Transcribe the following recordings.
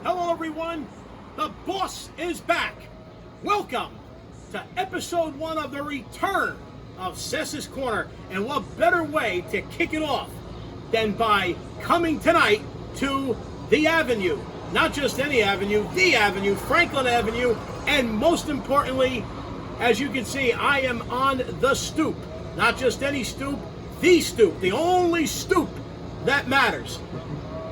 Hello, everyone. The boss is back. Welcome to episode 1 of the return of Sessa's Corner. And what better way to kick it off than by coming tonight to the Avenue. Not just any Avenue, the Avenue, Franklin Avenue. And most importantly, as you can see, I am on the Stoop. Not just any Stoop, the Stoop. The only Stoop that matters.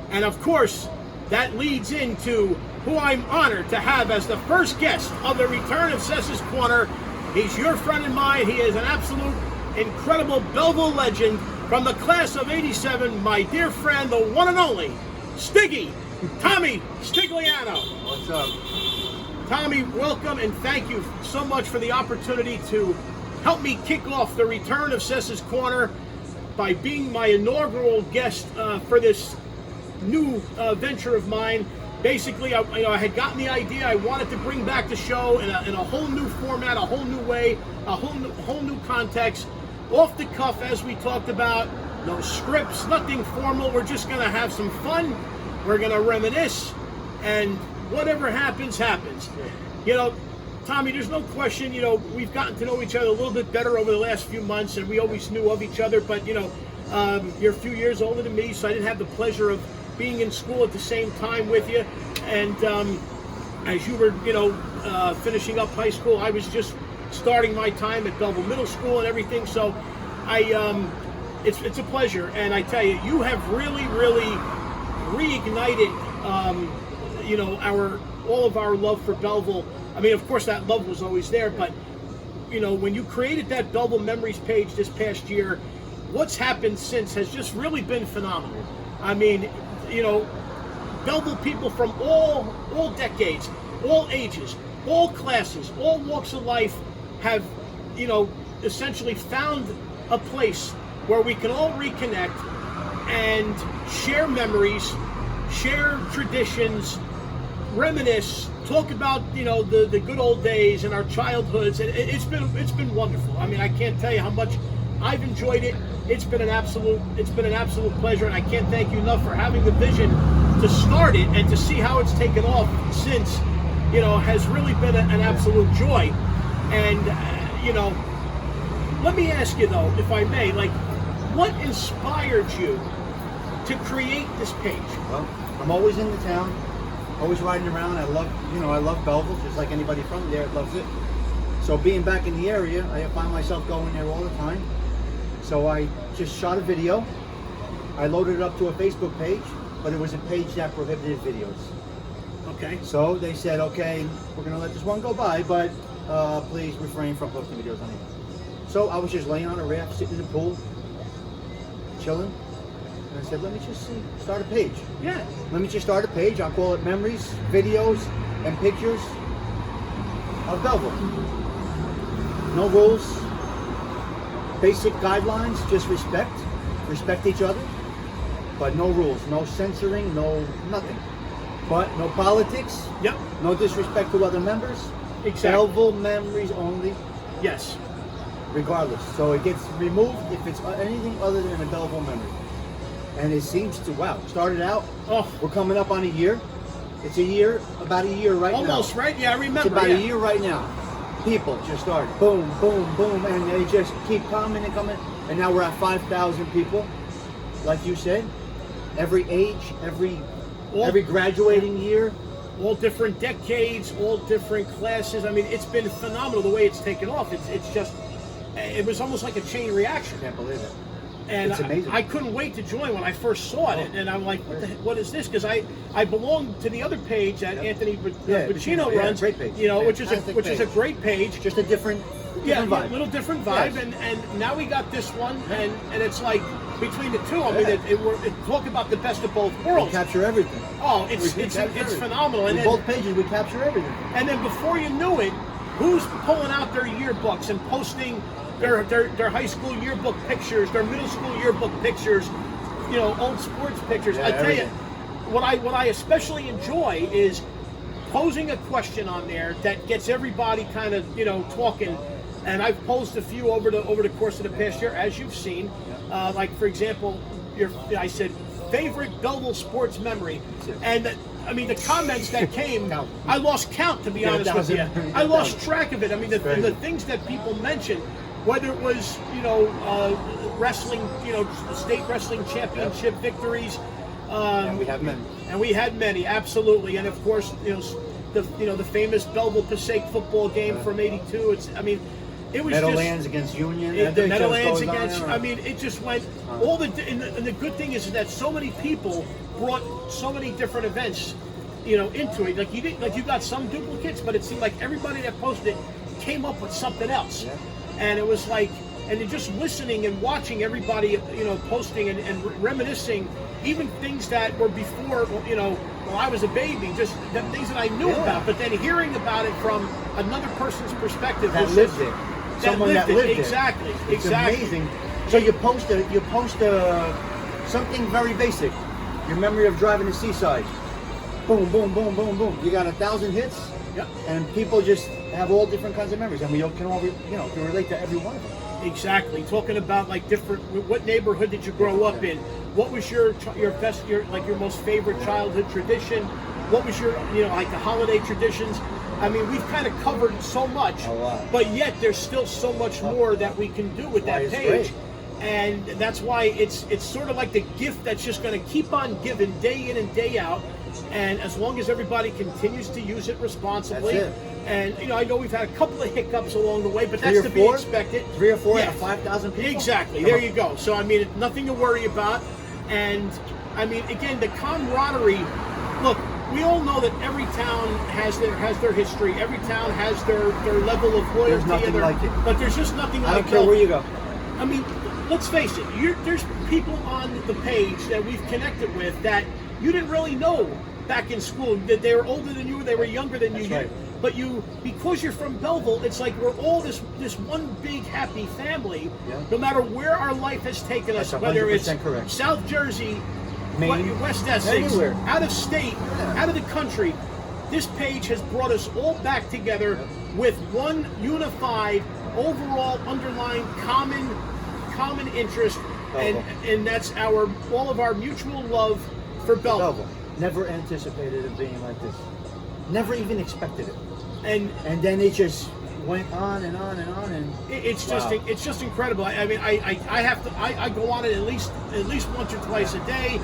And of course, that leads into who I'm honored to have as the first guest of the return of Sessa's Corner. He's your friend and mine. He is an absolute incredible Belleville legend from the class of '87. My dear friend, the one and only Stiggy, Tommy Stigliano. What's up? Tommy, welcome and thank you so much for the opportunity to help me kick off the return of Sessa's Corner by being my inaugural guest for this new venture of mine. Basically, I had gotten the idea. I wanted to bring back the show in a whole new format, a whole new way, a whole new context, off the cuff, as we talked about. No scripts, nothing formal. We're just going to have some fun. We're going to reminisce, and whatever happens, happens. You know, Tommy, there's no question, we've gotten to know each other a little bit better over the last few months, and we always knew of each other, but, you're a few years older than me, so I didn't have the pleasure of being in school at the same time with you. And as you were, finishing up high school, I was just starting my time at Belleville Middle School and everything, so it's a pleasure. And I tell you, you have really, really reignited, all of our love for Belleville. I mean, of course, that love was always there, but, when you created that Belleville Memories page this past year, what's happened since has just really been phenomenal. I mean, Belleville people from all decades, all ages, all classes, all walks of life have, essentially found a place where we can all reconnect and share memories, share traditions, reminisce, talk about the good old days and our childhoods, and it's been wonderful. I mean, I can't tell you how much I've enjoyed it. It's been an absolute pleasure, and I can't thank you enough for having the vision to start it and to see how it's taken off since. Has really been an absolute joy. And let me ask you though, if I may, what inspired you to create this page? Well, I'm always in the town, always riding around. I love Belleville, just like anybody from there loves it. So being back in the area, I find myself going there all the time. So I just shot a video. I loaded it up to a Facebook page, but it was a page that prohibited videos. Okay. So they said, okay, we're going to let this one go by, but please refrain from posting videos on it. So I was just laying on a raft, sitting in the pool, chilling. And I said, let me just start a page. Yeah. Let me just start a page. I'll call it Memories, Videos, and Pictures of Belleville. No rules. Basic guidelines, just respect each other, but no rules, no censoring, no nothing. But no politics, Yep. No disrespect to other members. Exactly. Belleville memories only, Yes. regardless. So it gets removed if it's anything other than a Belleville memory. And it seems to, started out, we're coming up on a year. It's about a year right now. Almost, right? Yeah, I remember. It's about a year right now. People just started, boom, boom, boom, and they just keep coming and coming. And now we're at 5,000 people, like you said. Every age, every graduating year. All different decades, all different classes. I mean, it's been phenomenal the way it's taken off. It was almost like a chain reaction. I can't believe it. And it's amazing. I couldn't wait to join when I first saw it, and I'm like, what is this? Because I belong to the other page that Anthony Bacino runs, great page. which is a great page. Just a different vibe. A little different vibe, Yes. and now we got this one, and it's like between the two. I mean, it talk about the best of both worlds. We capture everything. Oh, it's phenomenal. And In both pages, we capture everything. And then before you knew it, who's pulling out their yearbooks and posting their high school yearbook pictures, their middle school yearbook pictures, old sports pictures. Yeah, I tell you, what I especially enjoy is posing a question on there that gets everybody kind of talking. And I've posed a few over the course of the past year, as you've seen. Like for example, I said favorite Belleville sports memory. And I mean, the comments that came, I lost count, to be honest with you. I lost track of it. I mean, the things that people mentioned, whether it was, wrestling, state wrestling championship victories. And we have many. And we had many, absolutely. And of course, the famous Belleville Passaic football game from '82. It was Meadowlands against Union. The Meadowlands against. I mean, it just went all the. And the good thing is that so many people brought so many different events, into it. Like you got some duplicates, but it seemed like everybody that posted it came up with something else. Yeah. And it was like, and then just listening and watching everybody, posting and reminiscing, even things that were before, while I was a baby, just the things that I knew about, but then hearing about it from another person's perspective. That lived it. Someone that lived it. Exactly. It's amazing. So you post something very basic. Your memory of driving to Seaside. Boom, boom, boom, boom, boom. You got 1,000 hits. Yep. And people just have all different kinds of memories, and we can all, can relate to every one of them. Exactly. Talking about like different. What neighborhood did you grow up in? What was your best, your most favorite childhood tradition? What was your, like the holiday traditions? I mean, we've kind of covered so much, A lot. but yet there's still so much more that we can do with that page. Great. And that's why it's sort of like the gift that's just going to keep on giving day in and day out. And as long as everybody continues to use it responsibly, That's it. and I know we've had a couple of hiccups along the way, but that's to be expected. 3 or 4 Yeah. out of 5,000 people. Exactly. Come There on. you go. So I mean, nothing to worry about. And I mean, again, the camaraderie. Look, we all know that every town has their history. Every town has their level of loyalty. There's nothing like it. But there's just nothing like it. I don't care where you go. I mean, let's face it. There's people on the page that we've connected with that you didn't really know back in school. That they were older than you, they were younger than you. That's right. But because you're from Belleville, it's like we're all this one big happy family. Yeah. No matter where our life has taken us, That's whether it's 100% correct. South Jersey, Maine, West Essex, anywhere. out of state, Yeah. out of the country, this page has brought us all back together with one unified, overall, underlying, common interest, and that's all of our mutual love for Belleville. Never anticipated it being like this. Never even expected it. And then it just went on and on and on, and it's wow. just incredible. I mean, I go on it at least once or twice a day.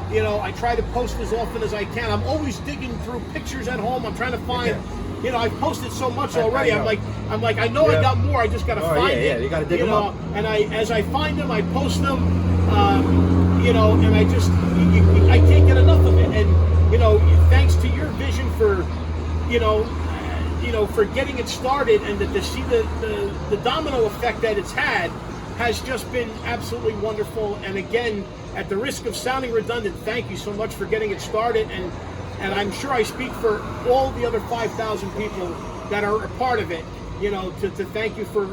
I try to post as often as I can. I'm always digging through pictures at home. I'm trying to find. I've posted so much already. I'm like, I know I got more. I just got to find it. Yeah, you got to dig them up. And as I find them, I post them. And I can't get enough of it. And thanks to your vision for, for getting it started, and to see the domino effect that it's had has just been absolutely wonderful. And again, at the risk of sounding redundant, thank you so much for getting it started. And I'm sure I speak for all the other 5,000 people that are a part of it. To thank you for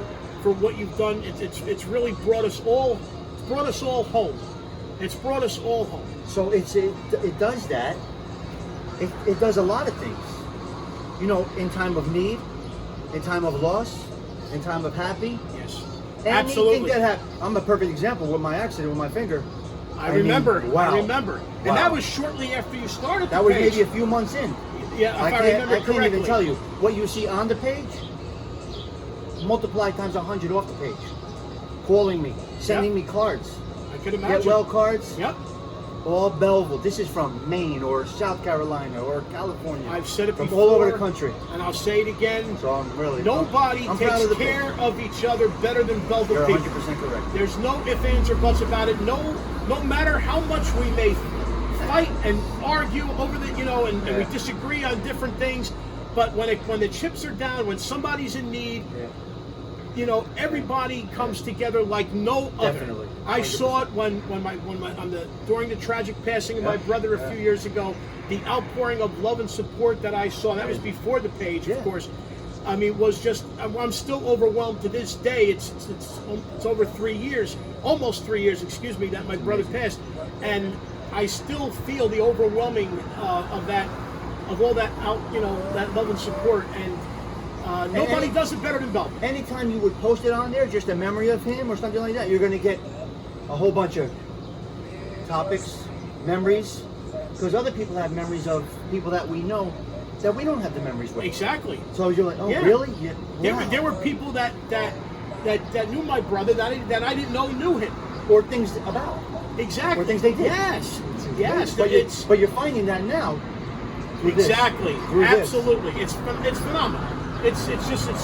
what you've done. It's really brought us all home. It's brought us all home. So it does that. It does a lot of things. In time of need, in time of loss, in time of happy. Yes. Anything Absolutely. that happened. I'm a perfect example with my accident with my finger. I remember. Wow. I remember. And Wow. that was shortly after you started the That was page. maybe a few months in. Yeah, if I can't remember even tell you. What you see on the page, multiply times 100 off the page. Calling me, sending me cards. I could imagine. Get well cards. Yep. All Belleville. This is from Maine or South Carolina or California. I've said it from before. all over the country. And I'll say it again. So I'm really Nobody I'm proud takes of the care of each other better than Belleville You're people. 100% correct. There's no ifs, ands, or buts about it. No matter how much we may fight and argue over the, and we disagree on different things, but when the chips are down, when somebody's in need, everybody comes together like no other. Definitely. 100%. I saw it during the tragic passing of my brother a few years ago. The outpouring of love and support that I saw. That was before the page, of course. I mean, was just. I'm still overwhelmed to this day. It's over 3 years, almost 3 years, excuse me, that my brother passed, and I still feel the overwhelming of all that that love and support. And nobody does it better than Bell. Anytime you would post it on there, just a memory of him or something like that, you're going to get a whole bunch of topics, memories, because other people have memories of people that we know that we don't have the memories with. Exactly. So you're like, oh, Yeah. really? Yeah. There were people that knew my brother that I didn't know knew him. Or things about. Exactly. Or things they did. Yes. Yes. But you're finding that now. through this, Exactly. through this. Absolutely. It's phenomenal. It's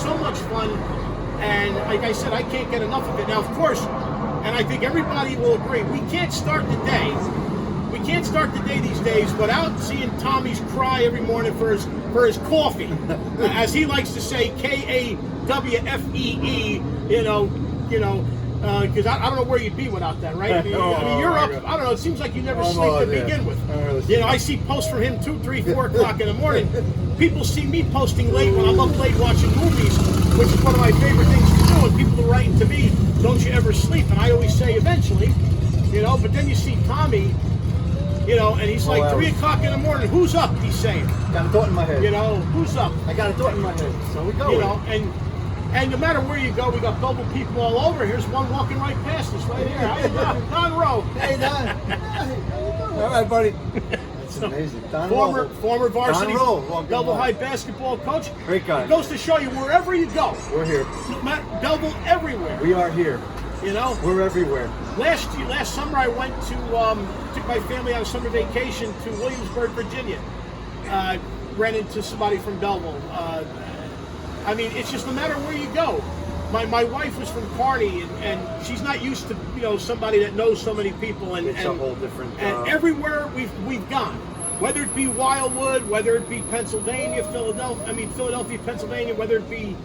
so much fun, and like I said, I can't get enough of it. Now, of course, and I think everybody will agree, we can't start the day. We can't start the day these days without seeing Tommy's cry every morning for his coffee, as he likes to say, KAWFEE. Because I don't know where you'd be without that, right? I mean, you're up. I don't know. It seems like you never sleep to begin with. I see posts from him 2, 3, 4 o'clock in the morning. People see me posting late when I'm up late watching movies, which is one of my favorite things to do. And people are writing to me, "Don't you ever sleep?" And I always say, "Eventually," But then you see Tommy, and he's like 3 o'clock in the morning. Who's up? He's saying. Got a thought in my head. Who's up? I got a thought in my head. So we go. And no matter where you go, we got Belleville people all over. Here's one walking right past us right here. How you doing? Don Rowe. Hey, Don. All right, buddy. That's amazing. Don former varsity Belleville High basketball coach. Great guy. It goes to show you, wherever you go. We're here. No matter, Belleville everywhere. We are here. We're everywhere. Last summer I went to took my family on a summer vacation to Williamsburg, Virginia. Ran into somebody from Belleville. I mean, it's just no matter where you go. My wife was from Kearney, and she's not used to somebody that knows so many people. And it's a whole different. And everywhere we've gone, whether it be Wildwood, whether it be Pennsylvania, Philadelphia, Pennsylvania, whether it be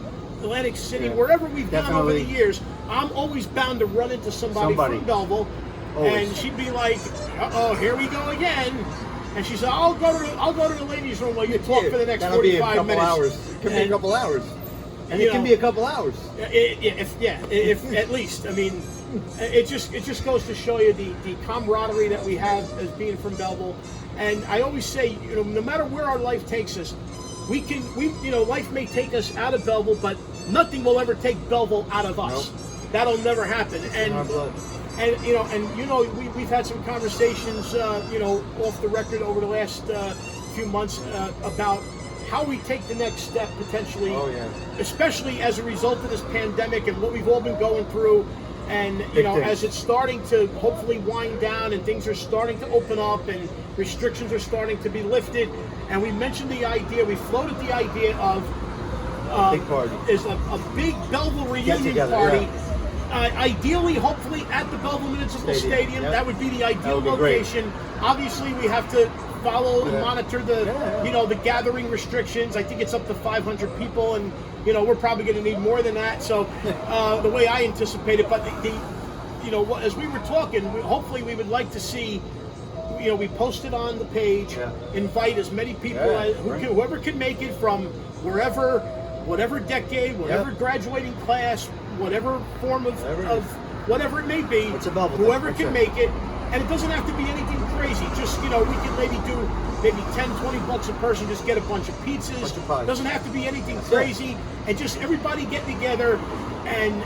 Atlantic City, wherever we've gone over the years, I'm always bound to run into somebody. From Belleville, and she'd be like, "Uh-oh, here we go again." And she said, I'll go to the ladies' room while you talk for the next 45 minutes. Hours. It can be a couple hours. And it can be a couple hours. If at least. I mean, it just goes to show you the camaraderie that we have as being from Belleville. And I always say, no matter where our life takes us, life may take us out of Belleville, but nothing will ever take Belleville out of us. Nope. That'll never happen. And our blood. We've had some conversations, off the record over the last few months about how we take the next step potentially, especially as a result of this pandemic and what we've all been going through. And, as it's starting to hopefully wind down and things are starting to open up and restrictions are starting to be lifted. And we mentioned the idea, we floated the idea of big party. Is a big Belleville reunion party. Ideally, hopefully, at the Belleville Municipal Stadium. That would be the ideal location. Great. Obviously, we have to follow and monitor the the gathering restrictions. I think it's up to 500 people, and we're probably going to need more than that. So the way I anticipate it, but as we were talking, hopefully we would like to see. We posted on the page, invite as many people whoever can make it from wherever, whatever decade, whatever graduating class, whatever form of whatever it may be, whoever can make it. And it doesn't have to be anything crazy. Just, we can maybe do $10-20 a person, just get a bunch of pizzas. Doesn't have to be anything crazy. And just everybody getting together and,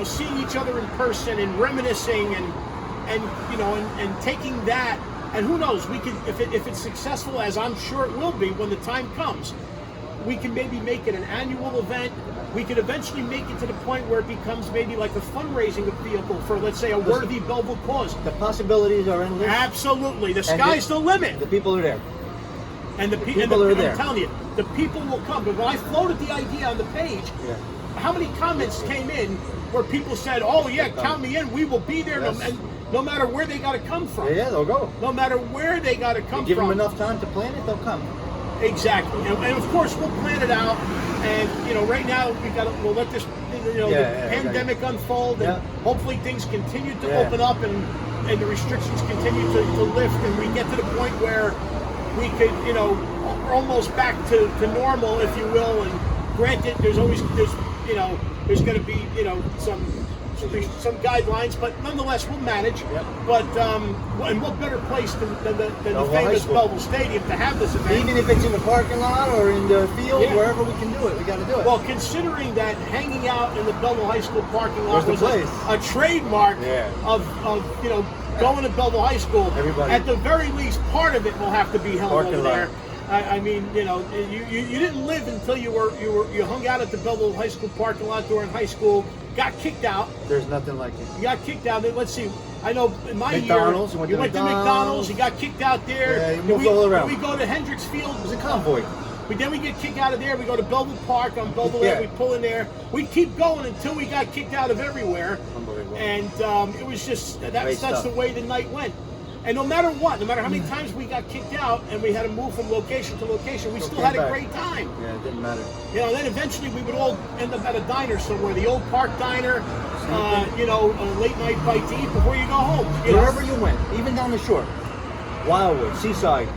seeing each other in person and reminiscing and taking that. And who knows, we can, if it's successful, as I'm sure it will be when the time comes, we can maybe make it an annual event. We could eventually make it to the point where it becomes maybe like a fundraising vehicle for, let's say, a worthy Belleville cause. The possibilities are endless. Absolutely. The sky's the limit. The people are there. And the people are there. I'm telling you, the people will come. But when I floated the idea on the page, how many comments came in where people said, "Oh, yeah, count me in. We will be there." Yes. No matter where they got to come from. Yeah, they'll go. No matter where they got to come from. Give them enough time to plan it, they'll come. Exactly, and of course we'll plan it out. And right now we'll let this pandemic unfold, and hopefully things continue to open up, and the restrictions continue to lift, and we get to the point where we could we're almost back to normal, if you will. And granted, there's going to be some guidelines, but nonetheless we'll manage. But and what better place than the famous Belleville Stadium to have this event? Even if it's in the parking lot or in the field, wherever we can do it, we got to do it. Well, considering that hanging out in the Belleville High School parking lot was a trademark of going to Belleville High School. Everybody. At the very least, part of it will have to be held Parking over lot. there. I mean, you know, you didn't live until you hung out at the Belleville High School parking lot during high school. Got kicked out. There's nothing like it. You got kicked out. Let's see. I know in my McDonald's, year, you went to McDonald's. You got kicked out there. Yeah, you moved all around. We go to Hendricks Field. It was a convoy. Then we get kicked out of there. We go to Belleville Park on Belleville. Yeah. We pull in there. We keep going until we got kicked out of everywhere. Unbelievable. And it was just that's stuff. the way the night went. And no matter what, no matter how many times we got kicked out and we had to move from location to location, we still had a great time. Yeah, it didn't matter. You know, then eventually we would all end up at a diner somewhere, the old Park Diner. You know, a late night bite to eat before you go home. Wherever you went, even down the shore, Wildwood, Seaside,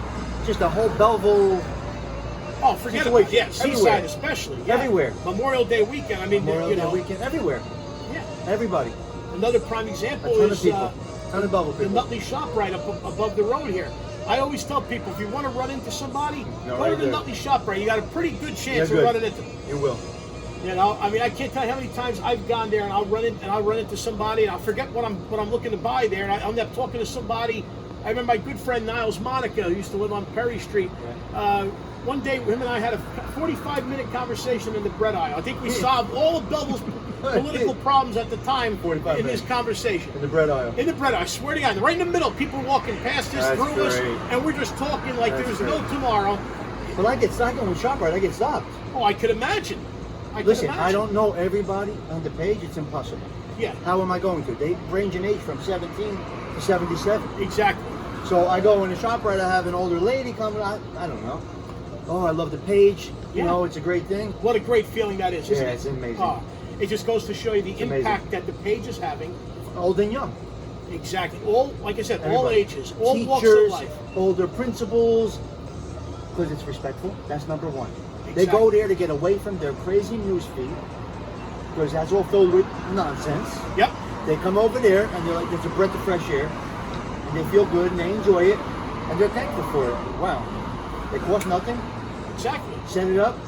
just a whole Belleville. Oh, forget about it. Yeah, Seaside especially. Yeah. Everywhere. Memorial Day weekend. I mean, Memorial Day weekend, everywhere. Yeah. Everybody. Another prime example A ton is of people. Ton of Belleville the people. Nutley Shop right up above the road here. I always tell people, if you want to run into somebody, go to the Nutley Shop right. You got a pretty good chance of running into them. You will. You know, I mean, I can't tell you how many times I've gone there and I'll run into somebody and I'll forget what I'm looking to buy there, and I'll end up talking to somebody. I remember my good friend Niles Monica, who used to live on Perry Street. One day, him and I had a 45-minute conversation in the bread aisle. I think we solved all of Belleville's political problems at the time in this conversation. In the bread aisle. In the bread aisle. I swear to God, right in the middle, people walking past us, through us, and we're just talking like there was no tomorrow. But I get stuck on ShopRite. I get stopped. Oh, I could imagine. Listen, I don't know everybody on the page. It's impossible. Yeah. How am I going to? They range in age from 17 to 77. Exactly. So I go in a ShopRite. I have an older lady coming. I don't know. Oh, I love the page. You know, it's a great thing. What a great feeling that is, isn't it? Yeah, it's amazing. Oh, it just goes to show you the impact that the page is having. Old and young. Exactly. All, like I said, all Everybody. ages, all Teachers, walks of life. older principals, because it's respectful. That's number one. Exactly. They go there to get away from their crazy news feed, because that's all filled with nonsense. Yep. They come over there and they're like, there's a breath of fresh air, and they feel good and they enjoy it, and they're thankful for it. Wow. It cost nothing. Exactly. Set it up.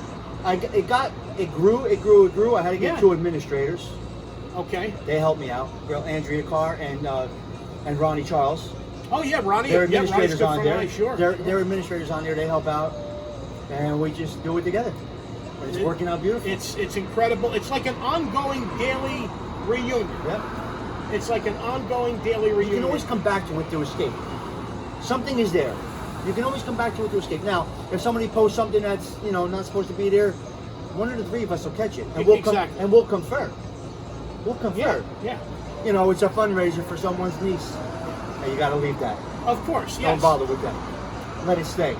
It grew. I had to get two administrators. Okay. They helped me out. Andrea Carr and Ronnie Charles. Oh yeah, Ronnie. They're administrators on there. Ronnie, sure. They're administrators on there. They help out, and we just do it together. It's working out beautiful. It's incredible. It's like an ongoing daily reunion. Yep. It's like an ongoing daily reunion. You can always come back to it to escape. Something is there. You can always come back to it to escape. Now, if somebody posts something that's not supposed to be there, one of the three of us will catch it, and we'll confer. We'll confer. Yeah. You know, it's a fundraiser for someone's niece, and you got to leave that. Of course. Yes. Don't bother with that. Let it stay.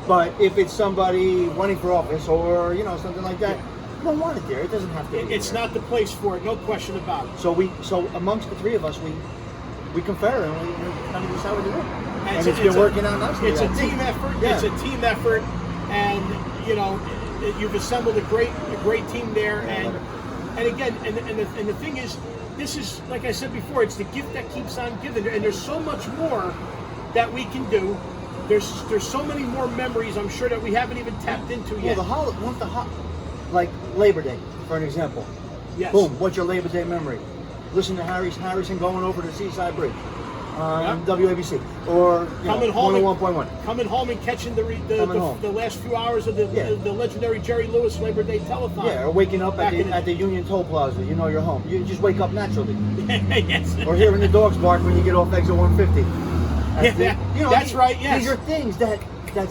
But if it's somebody running for office or something like that, you don't want it there. It doesn't have to be It's there. not the place for it. No question about it. So amongst the three of us, we confer and we kind of decide what to do. And it's been working out nicely. It's a team effort. Yeah. It's a team effort, and you've assembled a great team there. And again, and the thing is, this is, like I said before, it's the gift that keeps on giving. And there's so much more that we can do. There's so many more memories, I'm sure, that we haven't even tapped into yet. Well, like Labor Day, for an example. Yes. Boom. What's your Labor Day memory? Listen to Harrison going over the Seaside Bridge on WABC, or coming home 101.1. Coming home and catching the last few hours of the legendary Jerry Lewis Labor Day telethon. Yeah, or waking up at the Union Toll Plaza. You're home. You just wake up naturally. Yes. Or hearing the dogs bark when you get off exit 150. That's right. Yes. These are things that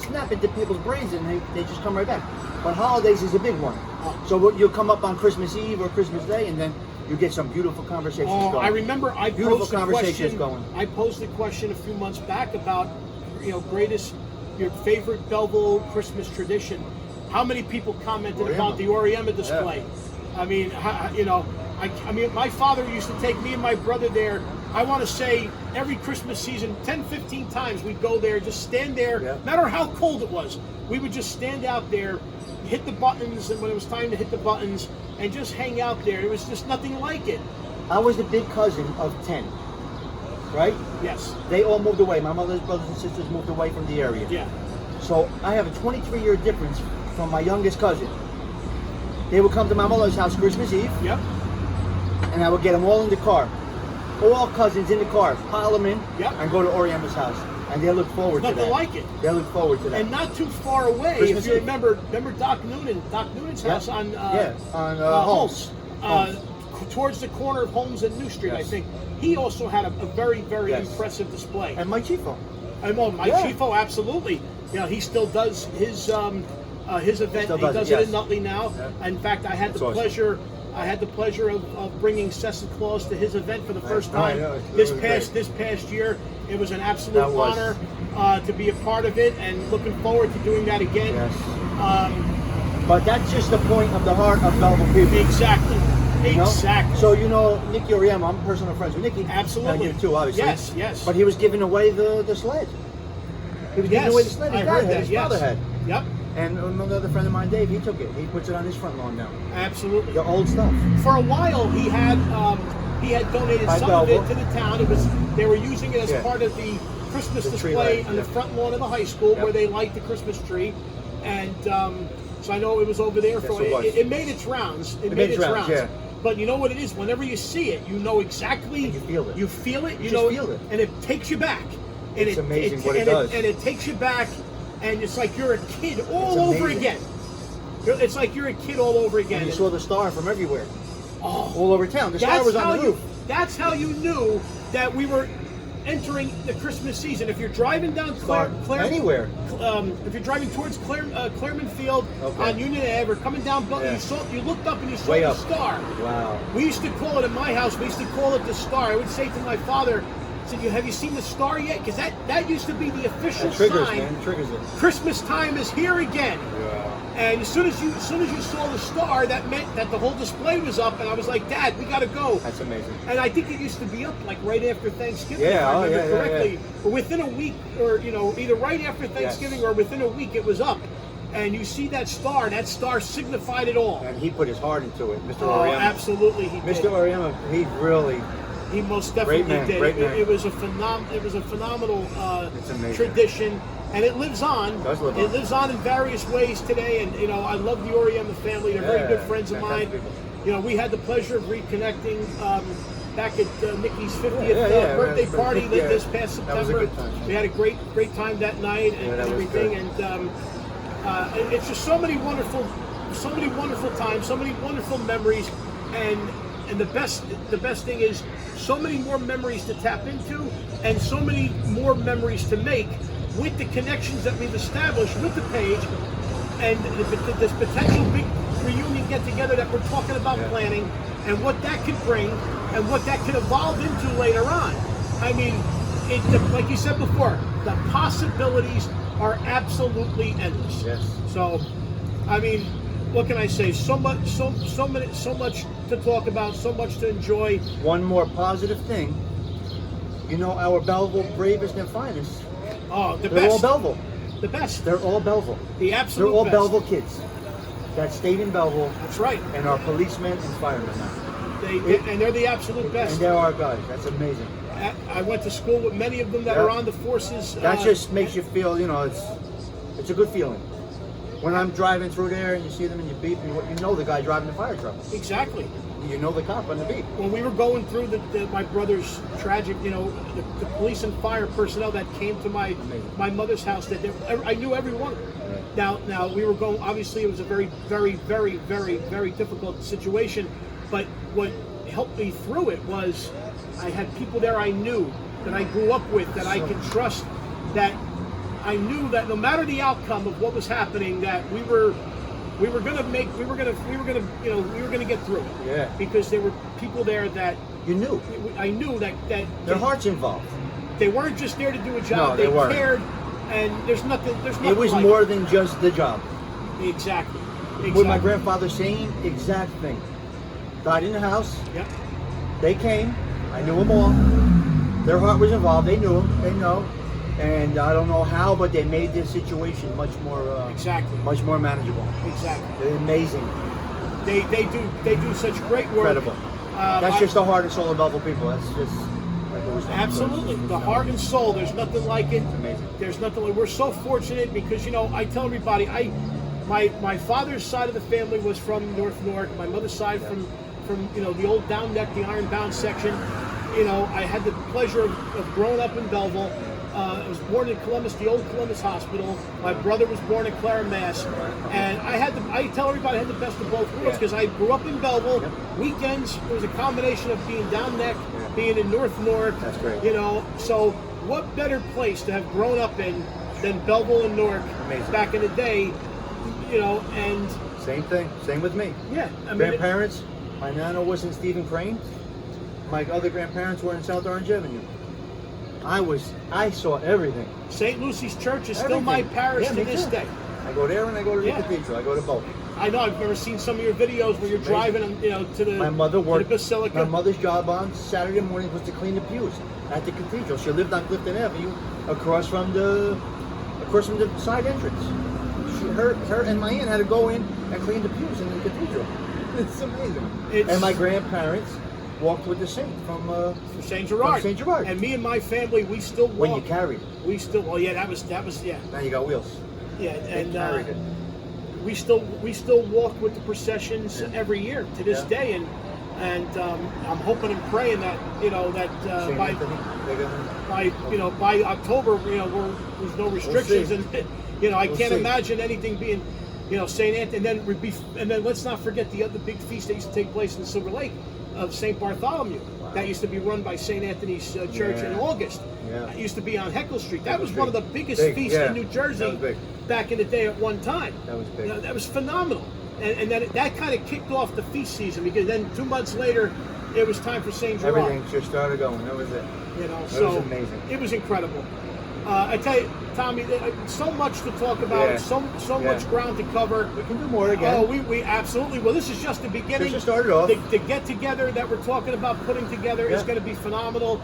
snap into people's brains and they just come right back. But holidays is a big one. So you'll come up on Christmas Eve or Christmas Day, and then you get some beautiful conversations going. I remember I posed the question a few months back about your favorite Belleville Christmas tradition. How many people commented about the Oriema display? Yeah. I mean, my father used to take me and my brother there. I want to say every Christmas season, 10, 15 times we'd go there, just stand there, no matter how cold it was. We would just stand out there, hit the buttons, and when it was time to hit the buttons, and just hang out there. It was just nothing like it. I was the big cousin of 10, right? Yes. They all moved away. My mother's brothers and sisters moved away from the area. Yeah. So I have a 23-year difference from my youngest cousin. They would come to my mother's house Christmas Eve. Yep. And I would get them all in the car. all cousins in the car, pile them in, Yep. and go to Oriema's house. And they look forward to Nothing that. like it. They look forward to that. And not too far away, Christmas if you Eve. remember Doc Noonan's Yeah. house on on Holmes, Holmes. towards the corner of Holmes and New Street, I Yes. think. He also had a very, very Yes. impressive display. And my Chifo. My Yeah. Chifo, absolutely. You know, he still does his event. Still He does does it, it yes. in Nutley now. Yeah. In fact, I had That's the awesome. pleasure. I had the pleasure of bringing Sessa Claus to his event for the first Oh, I time know. That this was past year. It was an absolute That was. honor to be a part of it, and looking forward to doing that again. Yes. Um, But that's just the point of the heart of Belleville people. exactly. You know? Exactly. So you know Nicky Oriema, I'm personal friends with Nicky. Absolutely. And you too, obviously. Yes, yes. But he was giving away the sled. He was giving away the sled. His I dad heard had, that. his Yes. father had. Yep. And another friend of mine, Dave, he took it. He puts it on his front lawn now. Absolutely. The old stuff. For a while, he had donated By some of it Belleville. to the town. They were using it as Yeah. part of the Christmas The tree display lighting, on the yeah. front lawn of the high school, Yep. where they light the Christmas tree, and so I know it was over there for. Yes, it was. It made its rounds. It made its rounds, yeah. But you know what it is? Whenever you see it, you know exactly. And you feel it. You feel it. You just know feel it. and it takes you back. And It's amazing what it does. And it takes you back, and it's like you're a kid all It's over amazing. again. It's like you're a kid all over again. And you saw the star from everywhere. Oh. All over town. The star was on the roof. That's how you knew that we were entering the Christmas season. If you're driving down Anywhere. if you're driving towards Claremont Field Okay. on Union Ave or coming down, Yeah. you looked up and you saw Way the up. star. Wow. We used to call it in my house. We used to call it the star. I would say to my father, I said, "Have you seen the star yet?" Because that used to be the official That triggers, sign. man. It triggers it. Christmas time is here again. Yeah. And as soon as you saw the star, that meant that the whole display was up, and I was like, "Dad, we got to go." That's amazing. And I think it used to be up like right after Thanksgiving, Yeah, if I oh, remember yeah, yeah, correctly. yeah. Or within a week, or either right after Thanksgiving or within a week, it was up. And you see that star signified it all. And he put his heart into it, Mr. Oh, Oriema. absolutely, he Mr. did. Oriema, he really. He most definitely Great man, did. great man. It was a phenomenal It's amazing. tradition, and it lives on. It does live It on. lives on in various ways today. And I love the Oriema family. They're very Yeah, good friends of mine. fantastic people. We had the pleasure of reconnecting back at Nikki's 50th Yeah, birthday yeah, party yeah. this past September. That was a good time. We had a great time that night and, Yeah, that and was everything. good. And it's just so many wonderful times, so many wonderful memories, and the best thing is so many more memories to tap into, and so many more memories to make with the connections that we've established with the page, and this potential big reunion get together that we're talking about planning, and what that could bring, and what that could evolve into later on. I mean, like you said before, the possibilities are absolutely endless. Yes. So, I mean, what can I say? So much to talk about, so much to enjoy. One more positive thing. Our Belleville bravest and finest. Oh, the They're all best. Belleville. The best. They're all Belleville. The absolute They're all best. Belleville kids that stayed in Belleville That's right. and are policemen and firemen now. And they're the absolute And best. they're our guys. That's amazing. I went to school with many of them that Yeah. are on the forces. That just makes you feel, it's a good feeling. When I'm driving through there and you see them and you beep, you know the guy driving the fire truck. Exactly. You know the cop on the beat. When we were going through my brother's tragic, the police and fire personnel that came to my mother's house, I knew every one of them. Now we were going. Obviously, it was a very, very, very, very, very difficult situation. But what helped me through it was I had people there I knew, that I grew up with, that I could trust. That I knew that no matter the outcome of what was happening, that we were gonna get through it. Yeah. Because there were people there that You knew. I knew that Their heart's involved. they weren't just there to do a job. No, they weren't. cared, and there's nothing. It was like more than just the job. Exactly. With my grandfather, same exact thing. Died in the house. Yep. They came. I knew them all. Their heart was involved. They knew him. They know. And I don't know how, but they made this situation much more much more manageable. Exactly. They're amazing. They do such great work. Incredible. That's just the heart and soul of Belleville people. That's just like it was. Absolutely, the heart and soul. There's nothing like it. It's amazing. There's nothing like. We're so fortunate because I tell everybody my father's side of the family was from North Newark. My mother's side from the old Down Neck, the Ironbound section. you know, I had the pleasure of growing up in Belleville. I was born in Columbus, the old Columbus Hospital. My brother was born in Clara, Mass. And I tell everybody I had the best of both worlds because I grew up in Belleville. Weekends, it was a combination of being down Neck, being in North Newark. That's great. You know, so what better place to have grown up in than Belleville and Newark back in the day, you know, and... Same thing. Same with me. Yeah. I mean, grandparents, my nana was in Stephen Crane. My other grandparents were in South Orange Avenue. I saw everything. St. Lucy's Church is still my parish to this day. I go there and I go to the cathedral. I go to both. I know. I've never seen some of your videos where you're driving, you know, to the to the basilica. My mother's job on Saturday morning was to clean the pews at the cathedral. She lived on Clifton Avenue, across from the side entrance. Her and my aunt had to go in and clean the pews in the cathedral. It's amazing. And my grandparents walked with the saint from St. Gerard. From St. Gerard. And me and my family, we still walk. When you carried. We still. Well, yeah, that was yeah. Now you got wheels. Yeah, and carried it. we still walk with the processions every year to this day, and I'm hoping and praying that, you know, that by October, you know, there's no restrictions, and you know, I can't imagine anything being, you know, St. Anthony, and then let's not forget the other big feast that used to take place in Silver Lake of St. Bartholomew. That used to be run by St. Anthony's Church in August. It used to be on Heckle Street. That was one of the biggest feasts in New Jersey back in the day at one time. That was big. That was phenomenal. And then that kind of kicked off the feast season, because then 2 months later, it was time for St. Gerard. Everything just started going. That was it. You know, that so was amazing. It was incredible. I tell you, Tommy, so much to talk about, so much ground to cover. We can do more again. Oh, we absolutely. Well, this is just the beginning. Just started off. The get together that we're talking about putting together is going to be phenomenal.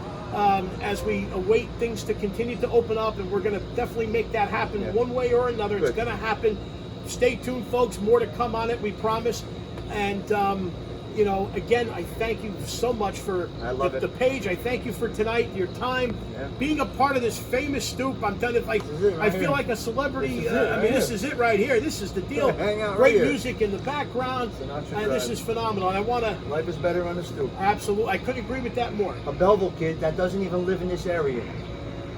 As we await things to continue to open up, and we're going to definitely make that happen one way or another. It's going to happen. Stay tuned, folks. More to come on it, we promise. And you know, again, I thank you so much for the page. I thank you for tonight, your time, being a part of this famous Stoop. I'm telling you, I feel like a celebrity. I mean, this is it right here. This is the deal. Great music in the background, and this is phenomenal. And I want to. Life is better on the Stoop. Absolutely, I couldn't agree with that more. A Belleville kid that doesn't even live in this area,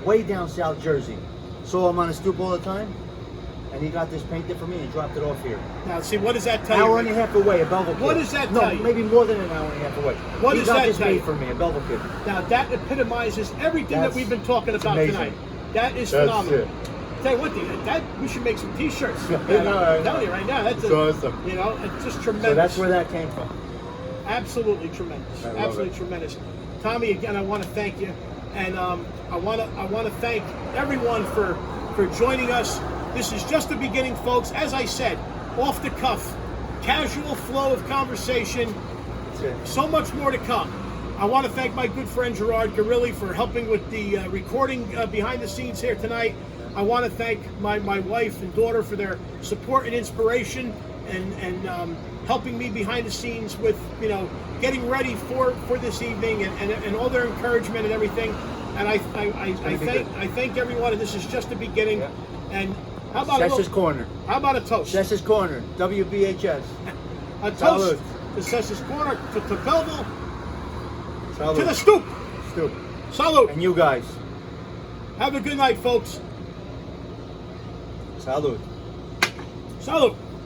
way down South Jersey, saw him on the Stoop all the time. And he got this painted for me and dropped it off here. Now, see, what does that tell you? Hour and a half away, a Belleville kid. What does that tell you? No, maybe more than an hour and a half away. What does that tell you? He got this made for me, a Belleville kid. Now, that epitomizes everything that we've been talking about tonight. That is phenomenal. Tell you what, that we should make some T-shirts. I'm telling you right now, that's awesome. You know, it's just tremendous. So that's where that came from. Absolutely tremendous. Absolutely tremendous. Tommy, again, I want to thank you, and I want to thank everyone for joining us. This is just the beginning, folks. As I said, off the cuff, casual flow of conversation. So much more to come. I want to thank my good friend Gerard Garilli for helping with the recording behind the scenes here tonight. I want to thank my wife and daughter for their support and inspiration, and helping me behind the scenes with, you know, getting ready for this evening, and all their encouragement and everything. And I thank everyone. And this is just the beginning. And how about Sessa's Corner? How about a toast? Sessa's Corner, WBHS. A toast to Sessa's Corner, to Belleville, Salud. to the Stoop. Stoop. Salud. And you guys. Have a good night, folks. Salud. Salud.